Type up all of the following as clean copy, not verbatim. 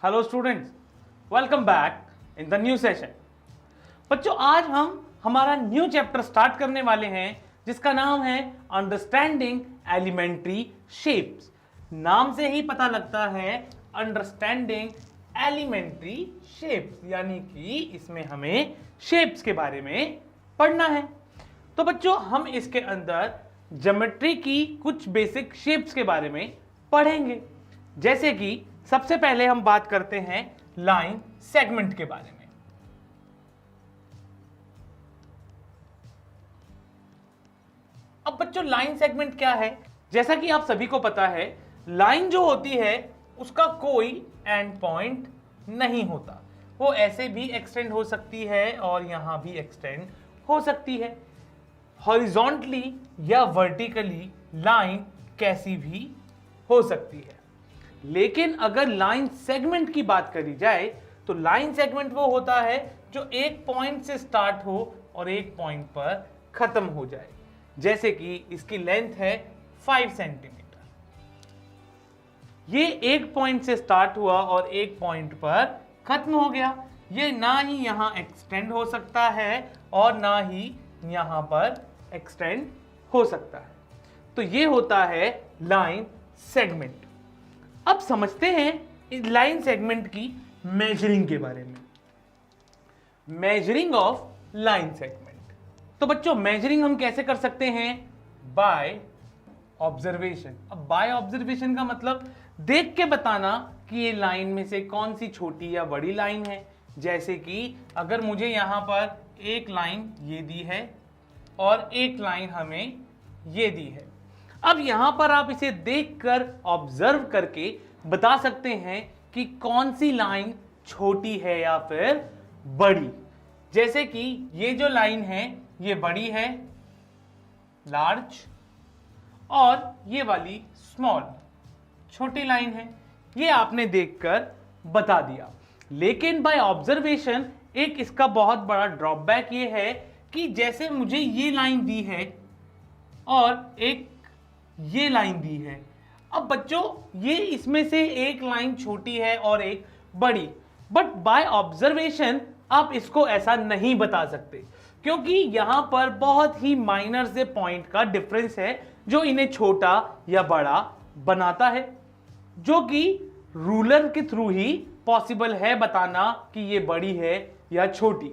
Hello students, welcome back in the new session. बच्चों, आज हम हमारा न्यू चैप्टर स्टार्ट करने वाले हैं जिसका नाम है अंडरस्टैंडिंग एलिमेंट्री शेप्स। नाम से ही पता लगता है अंडरस्टैंडिंग एलिमेंट्री शेप्स, यानी कि इसमें हमें शेप्स के बारे में पढ़ना है। तो बच्चों, हम इसके अंदर ज्योमेट्री की कुछ बेसिक शेप्स के बारे में पढ़ेंगे। जैसे कि सबसे पहले हम बात करते हैं लाइन सेगमेंट के बारे में। अब बच्चों, लाइन सेगमेंट क्या है? जैसा कि आप सभी को पता है, लाइन जो होती है उसका कोई एंड पॉइंट नहीं होता। वो ऐसे भी एक्सटेंड हो सकती है और यहां भी एक्सटेंड हो सकती है। हॉरिजॉन्टली या वर्टिकली लाइन कैसी भी हो सकती है। लेकिन अगर लाइन सेगमेंट की बात करी जाए तो लाइन सेगमेंट वो होता है जो एक पॉइंट से स्टार्ट हो और एक पॉइंट पर खत्म हो जाए। जैसे कि इसकी लेंथ है 5 सेंटीमीटर। ये एक पॉइंट से स्टार्ट हुआ और एक पॉइंट पर खत्म हो गया। ये ना ही यहां एक्सटेंड हो सकता है और ना ही यहां पर एक्सटेंड हो सकता है। तो ये होता है लाइन सेगमेंट। अब समझते हैं इस लाइन सेगमेंट की मेजरिंग के बारे में। Measuring of line segment. तो बच्चों, मेजरिंग हम कैसे कर सकते हैं? By observation. अब बाय ऑब्जर्वेशन का मतलब देख के बताना कि ये लाइन में से कौन सी छोटी या बड़ी लाइन है। जैसे कि अगर मुझे यहां पर एक लाइन ये दी है और एक लाइन हमें ये दी है। अब यहां पर आप इसे देखकर ऑब्जर्व करके बता सकते हैं कि कौन सी लाइन छोटी है या फिर बड़ी। जैसे कि ये जो लाइन है ये बड़ी है, लार्ज, और ये वाली स्मॉल, छोटी लाइन है। ये आपने देखकर बता दिया। लेकिन बाय ऑब्जर्वेशन एक इसका बहुत बड़ा ड्रॉबैक ये है कि जैसे मुझे ये लाइन दी है और एक ये लाइन दी है। अब बच्चों, ये इसमें से एक लाइन छोटी है और एक बड़ी, बट बाय ऑब्जर्वेशन आप इसको ऐसा नहीं बता सकते क्योंकि यहां पर बहुत ही माइनर से पॉइंट का डिफरेंस है जो इन्हें छोटा या बड़ा बनाता है, जो कि रूलर के थ्रू ही पॉसिबल है बताना कि ये बड़ी है या छोटी।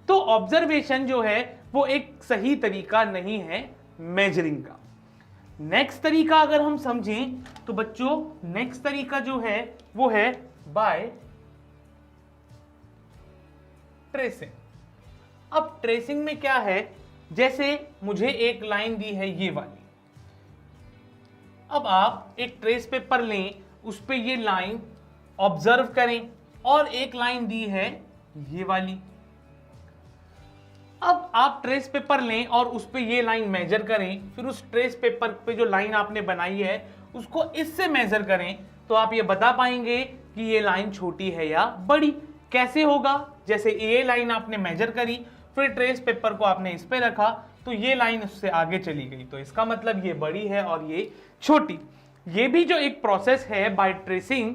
तो ऑब्जर्वेशन जो है वो एक सही तरीका नहीं है मेजरिंग का। नेक्स्ट तरीका अगर हम समझें तो बच्चों, नेक्स्ट तरीका जो है वो है बाय ट्रेसिंग। अब ट्रेसिंग में क्या है? जैसे मुझे एक लाइन दी है ये वाली। अब आप एक ट्रेस पेपर लें, उस पे ये लाइन ऑब्जर्व करें और एक लाइन दी है ये वाली। अब आप ट्रेस पेपर लें और उस पे ये लाइन मेजर करें, फिर उस ट्रेस पेपर पे जो लाइन आपने बनाई है उसको इससे मेजर करें, तो आप ये बता पाएंगे कि ये लाइन छोटी है या बड़ी। कैसे होगा? जैसे ये लाइन आपने मेजर करी, फिर ट्रेस पेपर को आपने इस पे रखा, तो ये लाइन उससे आगे चली गई, तो इसका मतलब ये बड़ी है और ये छोटी। ये भी जो एक प्रोसेस है बाय ट्रेसिंग,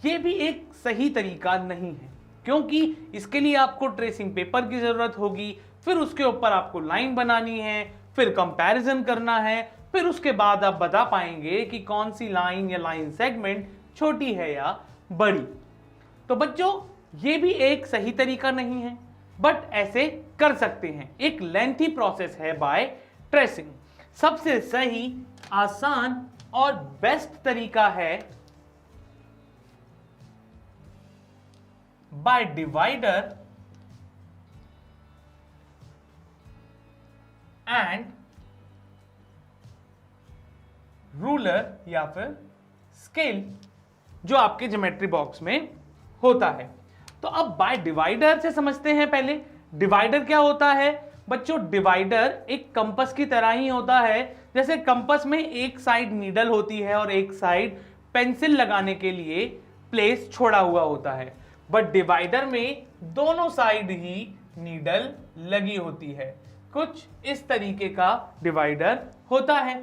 ये भी एक सही तरीका नहीं है क्योंकि इसके लिए आपको ट्रेसिंग पेपर की जरूरत होगी, फिर उसके ऊपर आपको लाइन बनानी है, फिर कंपैरिजन करना है, फिर उसके बाद आप बता पाएंगे कि कौन सी लाइन या लाइन सेगमेंट छोटी है या बड़ी। तो बच्चों, ये भी एक सही तरीका नहीं है, बट ऐसे कर सकते हैं। एक लेंथी प्रोसेस है बाय ट्रेसिंग। सबसे सही, आसान और बेस्ट तरीका है बाय डिवाइडर एंड रूलर या फिर स्केल, जो आपके ज्योमेट्री बॉक्स में होता है। तो अब बाय डिवाइडर से समझते हैं। पहले डिवाइडर क्या होता है? बच्चों, डिवाइडर एक कंपास की तरह ही होता है। जैसे कंपास में एक साइड नीडल होती है और एक साइड पेंसिल लगाने के लिए प्लेस छोड़ा हुआ होता है, बट डिवाइडर में दोनों साइड ही नीडल लगी होती है। कुछ इस तरीके का डिवाइडर होता है।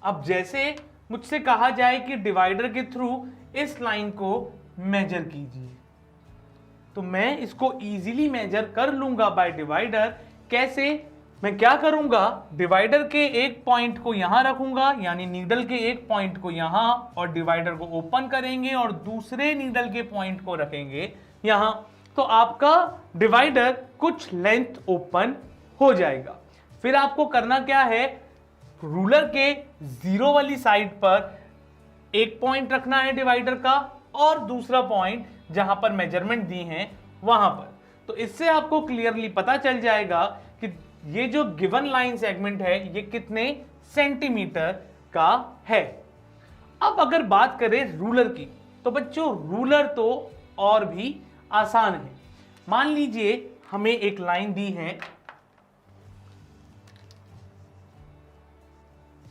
अब जैसे मुझसे कहा जाए कि डिवाइडर के थ्रू इस लाइन को मेजर कीजिए। तो मैं इसको इजीली मेजर कर लूंगा बाय डिवाइडर। कैसे? मैं क्या करूंगा, डिवाइडर के एक पॉइंट को यहां रखूंगा, यानी नीडल के एक पॉइंट को यहां, और डिवाइडर को ओपन करेंगे और दूसरे नीडल के पॉइंट को रखेंगे यहां। तो आपका डिवाइडर कुछ लेंथ ओपन हो जाएगा। फिर आपको करना क्या है, रूलर के जीरो वाली साइड पर एक पॉइंट रखना है डिवाइडर का, और दूसरा पॉइंट जहां पर मेजरमेंट दी हैं वहां पर। तो इससे आपको क्लियरली पता चल जाएगा कि ये जो गिवन लाइन सेगमेंट है ये कितने सेंटीमीटर का है। अब अगर बात करें रूलर की, तो बच्चों रूलर तो और भी आसान है। मान लीजिए हमें एक लाइन दी है,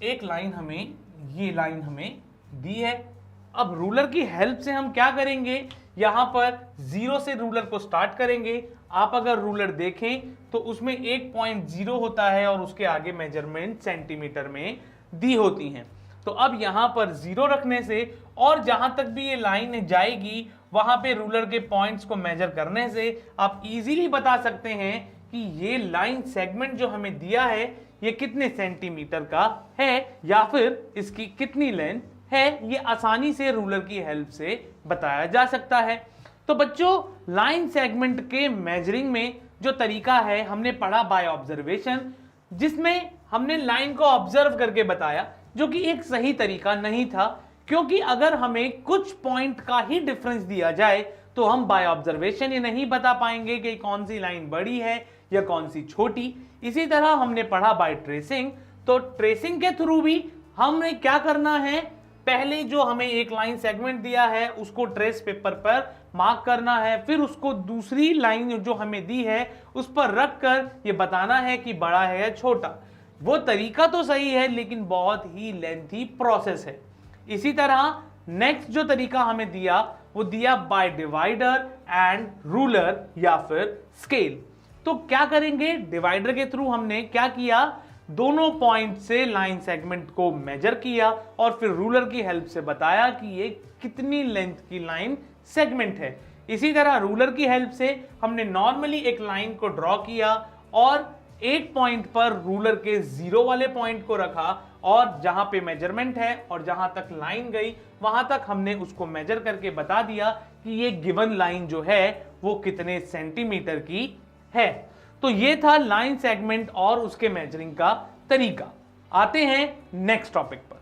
एक लाइन हमें, ये लाइन हमें दी है। अब रूलर की हेल्प से हम क्या करेंगे, यहां पर जीरो से रूलर को स्टार्ट करेंगे। आप अगर रूलर देखें तो उसमें एक पॉइंट जीरो होता है और उसके आगे मेजरमेंट सेंटीमीटर में दी होती हैं। तो अब यहां पर जीरो रखने से और जहां तक भी ये लाइन जाएगी वहां पे रूलर के पॉइंट्स को मेजर करने से आप इजीली बता सकते हैं कि ये लाइन सेगमेंट जो हमें दिया है ये कितने सेंटीमीटर का है या फिर इसकी कितनी लेंथ है। ये आसानी से रूलर की हेल्प से बताया जा सकता है। तो बच्चों लाइन सेगमेंट के मेजरिंग में जो तरीका है हमने पढ़ा बाय ऑब्जर्वेशन, जिसमें हमने लाइन को ऑब्जर्व करके बताया, जो कि एक सही तरीका नहीं था, क्योंकि अगर हमें कुछ पॉइंट का ही डिफरेंस दिया जाए तो हम बाय ऑब्जर्वेशन ये नहीं बता पाएंगे कि कौन सी लाइन बड़ी है या कौन सी छोटी। इसी तरह हमने पढ़ा बाय ट्रेसिंग, तो ट्रेसिंग के थ्रू भी हमें क्या करना है, पहले जो हमें एक लाइन सेगमेंट दिया है उसको ट्रेस पेपर पर मार्क करना है, फिर उसको दूसरी लाइन जो हमें दी है उस पर रख कर ये बताना है कि बड़ा है या छोटा। वो तरीका तो सही है लेकिन बहुत ही लेंथी प्रोसेस है। इसी तरह नेक्स्ट जो तरीका हमें दिया वो दिया बाय डिवाइडर एंड रूलर या फिर स्केल। तो क्या करेंगे, डिवाइडर के थ्रू हमने क्या किया, दोनों पॉइंट से लाइन सेगमेंट को मेजर किया और फिर रूलर की हेल्प से बताया कि ये कितनी लेंथ की लाइन सेगमेंट है। इसी तरह रूलर की हेल्प से हमने नॉर्मली एक लाइन को ड्रॉ किया और एक पॉइंट पर रूलर के जीरो वाले पॉइंट को रखा, और जहां पे मेजरमेंट है और जहां तक लाइन गई वहां तक हमने उसको मेजर करके बता दिया कि ये गिवन लाइन जो है वो कितने सेंटीमीटर की है। तो ये था लाइन सेगमेंट और उसके मेजरिंग का तरीका। आते हैं नेक्स्ट टॉपिक पर।